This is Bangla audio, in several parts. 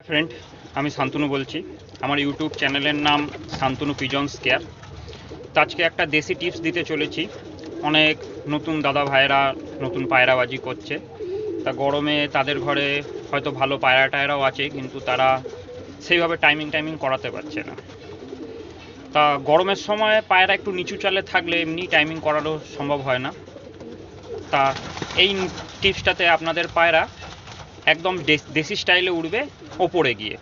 ফ্রেন্ড, আমি শান্তনু বলছি। আমার ইউটিউব চ্যানেলের নাম শান্তনু পিজনস কেয়ার। তো আজকে একটা দেশি টিপস দিতে চলেছি। অনেক নতুন দাদা ভাইয়েরা নতুন পায়রাবাজি করছে। তা গরমে তাদের ঘরে হয়তো ভালো পায়রা টায়রাও আছে, কিন্তু তারা সেইভাবে টাইমিং করাতে পারছে না। তা গরমের সময় পায়রা একটু নিচু চালে থাকলে এমনি টাইমিং করানো সম্ভব হয় না। তা এই টিপসটাতে আপনাদের পায়রা একদম দেশি স্টাইলে উড়বে ওপরে গিয়ে।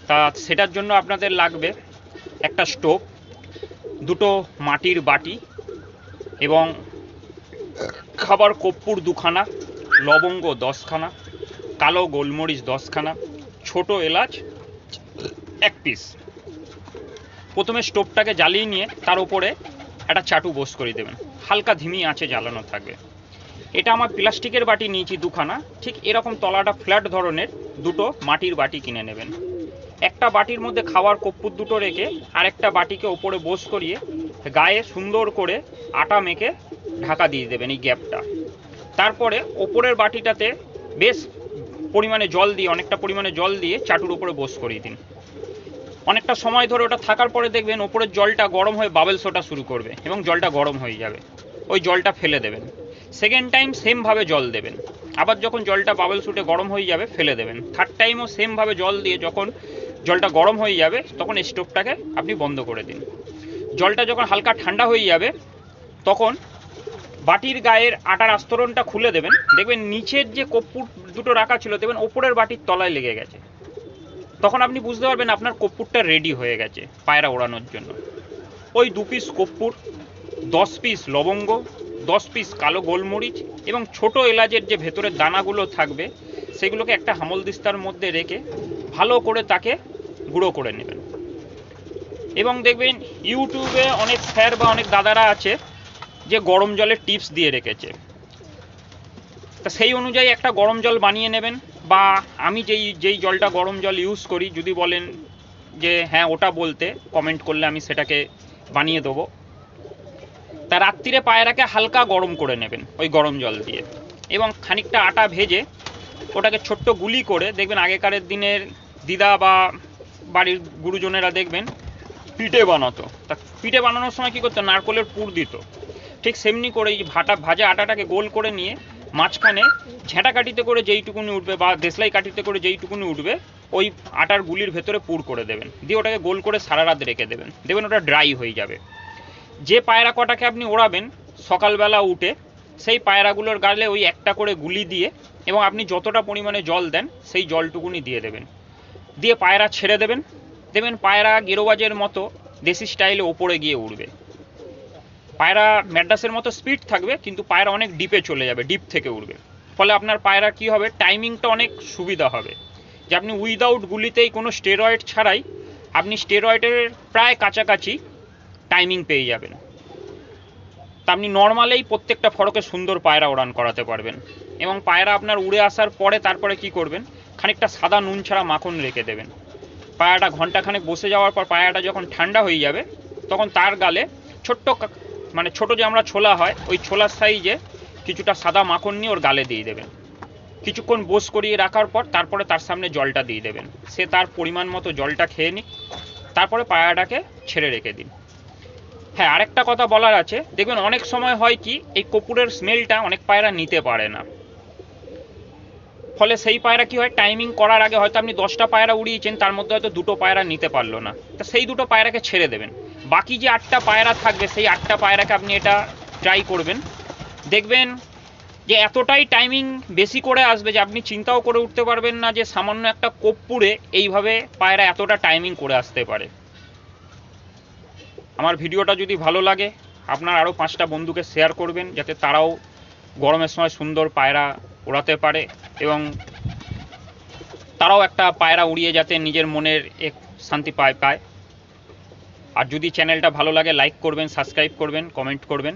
তা সেটার জন্য আপনাদের লাগবে একটা স্টোভ, দুটো মাটির বাটি এবং খাবার কর্পূর 2খানা, লবঙ্গ 10খানা, কালো গোলমরিচ 10খানা, ছোট এলাচ 1 পিস। প্রথমে স্টোভটাকে জ্বালিয়ে নিয়ে তার উপরে একটা চাটু বোস করে দেবেন, হালকা ধিমি আঁচে জ্বালানো থাকবে। এটা আমার প্লাস্টিকের বাটি নিয়েছি 2খানা। ঠিক এরকম তলাটা ফ্ল্যাট ধরনের দুটো মাটির বাটি কিনে নেবেন। একটা বাটির মধ্যে খাওয়ার কর্পূর দুটো রেখে আরেকটা বাটিকে ওপরে বোস করিয়ে গায়ে সুন্দর করে আটা মেখে ঢাকা দিয়ে দেবেন এই গ্যাপটা। তারপরে ওপরের বাটিটাতে বেশ পরিমাণে জল দিয়ে, অনেকটা পরিমাণে জল দিয়ে চাটুর ওপরে বোস করিয়ে দিন। অনেকটা সময় ধরে ওটা থাকার পরে দেখবেন ওপরের জলটা গরম হয়ে বাবেলস ওঠা শুরু করবে এবং জলটা গরম হয়ে যাবে। ওই জলটা ফেলে দেবেন। সেকেন্ড টাইম সেমভাবে জল দেবেন। আবার যখন জলটা বাবেলস উঠে গরম হয়ে যাবে ফেলে দেবেন। থার্ড টাইমও সেমভাবে জল দিয়ে যখন জলটা গরম হয়ে যাবে তখন স্টোভটাকে আপনি বন্ধ করে দিন। জলটা যখন হালকা ঠান্ডা হয়ে যাবে তখন বাটির গায়ের আটার আস্তরণটা খুলে দেবেন। দেখবেন নিচের যে কর্পূর দুটো রাখা ছিল দেখবেন ওপরের বাটির তলায় লেগে গেছে। তখন আপনি বুঝতে পারবেন আপনার কর্পূরটা রেডি হয়ে গেছে পায়রা ওড়ানোর জন্য। ওই 2 পিস কর্পূর, 10 পিস লবঙ্গ, 10 পিস কালো গোলমরিচ এবং ছোট এলাচের যে ভেতরের দানাগুলো থাকবে সেগুলোকে একটা হামলদিস্তার মধ্যে রেখে ভালো করে তাকে গুঁড়ো করে নেবেন। এবং দেখবেন ইউটিউবে অনেক স্যার বা অনেক দাদারা আছে যে গরম জলের টিপস দিয়ে রেখেছে। তা সেই অনুযায়ী একটা গরম জল বানিয়ে নেবেন, বা আমি যেই জলটা গরম জল ইউজ করি যদি বলেন যে হ্যাঁ ওটা বলতে কমেন্ট করলে আমি সেটাকে বানিয়ে দেবো। তা রাত্রিরে পায়রাকে হালকা গরম করে নেবেন ওই গরম জল দিয়ে, এবং খানিকটা আটা ভেজে ওটাকে ছোট্ট গুলি করে, দেখবেন আগেকারের দিনের দিদা বা বাড়ির গুরুজনেরা দেখবেন পিঠে বানাতো। তা পিঠে বানানোর সময় কী করতো, নারকলের পুর দিত। ঠিক সেমনি করে এই ভাজা আটাটাকে গোল করে নিয়ে মাঝখানে ঝেঁটা কাঠিতে করে যেইটুকুনি উঠবে বা দেশলাই কাঠিতে করে যেইটুকুনি উঠবে ওই আটার গুলির ভেতরে পুর করে দেবেন, দিয়ে ওটাকে গোল করে সারা রাত রেখে দেবেন। দেখবেন ওটা ড্রাই হয়ে যাবে। যে পায়রা কটাকে আপনি ওড়াবেন সকালবেলা উঠে সেই পায়রাগুলোর গালে ওই একটা করে গুলি দিয়ে, এবং আপনি যতটা পরিমাণে জল দেন সেই জলটুকুনি দিয়ে দেবেন, দিয়ে পায়রা ছেড়ে দেবেন। দেখবেন পায়রা গেরোবাজের মতো দেশি স্টাইলে ওপরে গিয়ে উঠবে। পায়রা ম্যাড্রাসের মতো স্পিড থাকবে, কিন্তু পায়রা অনেক ডিপে চলে যাবে, ডিপ থেকে উঠবে। ফলে আপনার পায়রা কি হবে, টাইমিংটা অনেক সুবিধা হবে। যে আপনি উইদাউট গুলিতেই কোনো স্টেরয়েড ছাড়াই আপনি স্টেরয়েডের প্রায় কাছাকাছি টাইমিং পেয়ে যাবেন। তা আপনি নর্মালেই প্রত্যেকটা ফড়কে সুন্দর পায়রা ওড়ান করাতে পারবেন। এবং পায়রা আপনার উড়ে আসার পরে তারপরে কি করবেন, খানিকটা সাদা নুন ছাড়া মাখন রেখে দেবেন। পায়রাটা ঘন্টাখানেক বসে যাওয়ার পর পায়রাটা যখন ঠান্ডা হয়ে যাবে তখন তার গালে ছোট যে আমরা ছোলা হয় ওই ছোলার সাইজে কিছুটা সাদা মাখন নিয়ে ওর গালে দিয়ে দেবেন। কিছুক্ষণ বোস করিয়ে রাখার পর তারপরে তার সামনে জলটা দিয়ে দেবেন। সে তার পরিমাণ মতো জলটা খেয়ে নিক, তারপরে পায়রাটাকে ছেড়ে রেখে দিন। হ্যাঁ, আরেকটা কথা বলার আছে, দেখবেন অনেক সময় হয় কি এই কর্পূরের স্মেলটা অনেক পায়রা নিতে পারে না। ফলে সেই পায়রা কি হয়, টাইমিং করার আগে হয়তো আপনি 10টা পায়রা উড়িয়েছেন, তার মধ্যে হয়তো 2টো পায়রা নিতে পারলো না। তা সেই 2টো পায়রাকে ছেড়ে দেবেন। বাকি যে 8টা পায়রা থাকবে সেই 8টা পায়রাকে আপনি এটা ট্রাই করবেন। দেখবেন যে এতটাই টাইমিং বেশি করে আসবে যে আপনি চিন্তাও করে উঠতে পারবেন না যে সামান্য একটা কর্পূরে এইভাবে পায়রা এতটা টাইমিং করে আসতে পারে। আমার ভিডিওটা যদি ভালো লাগে আপনার আরও 5টা বন্ধুকে শেয়ার করবেন, যাতে তারাও গরমের সময় সুন্দর পায়রা ওড়াতে পারে এবং তারাও একটা পায়রা উড়িয়ে যাতে নিজের মনের এক শান্তি পায়। আর যদি চ্যানেলটা ভালো লাগে লাইক করবেন, সাবস্ক্রাইব করবেন, কমেন্ট করবেন।